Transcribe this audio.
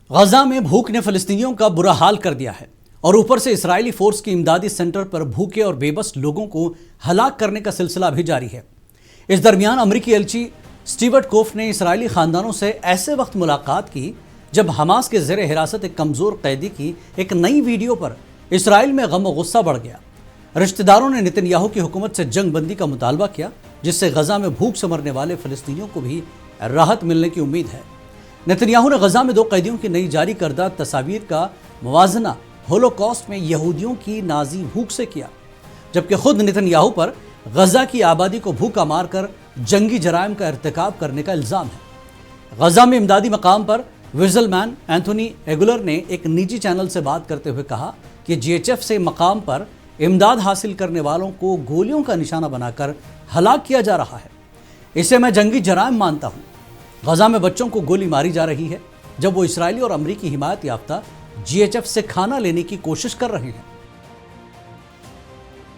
غزہ میں بھوک نے فلسطینیوں کا برا حال کر دیا ہے اور اوپر سے اسرائیلی فورس کی امدادی سینٹر پر بھوکے اور بے بس لوگوں کو ہلاک کرنے کا سلسلہ بھی جاری ہے۔ اس درمیان امریکی ایلچی سٹیورٹ کوف نے اسرائیلی خاندانوں سے ایسے وقت ملاقات کی جب حماس کے زیر حراست ایک کمزور قیدی کی ایک نئی ویڈیو پر اسرائیل میں غم و غصہ بڑھ گیا۔ رشتہ داروں نے نتن یاہو کی حکومت سے جنگ بندی کا مطالبہ کیا، جس سے غزہ میں بھوک سے مرنے والے فلسطینیوں کو بھی راحت ملنے کی امید ہے۔ نتن یاہو نے غزہ میں 2 قیدیوں کی نئی جاری کردہ تصاویر کا موازنہ ہولوکاسٹ میں یہودیوں کی نازی بھوک سے کیا، جبکہ خود نتن یاہو پر غزہ کی آبادی کو بھوکا مار کر جنگی جرائم کا ارتکاب کرنے کا الزام ہے۔ غزہ میں امدادی مقام پر ویژل مین اینتھونی ایگولر نے ایک نجی چینل سے بات کرتے ہوئے کہا کہ GHF سے مقام پر امداد حاصل کرنے والوں کو گولیوں کا نشانہ بنا کر ہلاک کیا جا رہا ہے۔ اسے میں جنگی جرائم مانتا ہوں۔ غزہ میں بچوں کو گولی ماری جا رہی ہے جب وہ اسرائیلی اور امریکی حمایت یافتہ GHF سے کھانا لینے کی کوشش کر رہے ہیں۔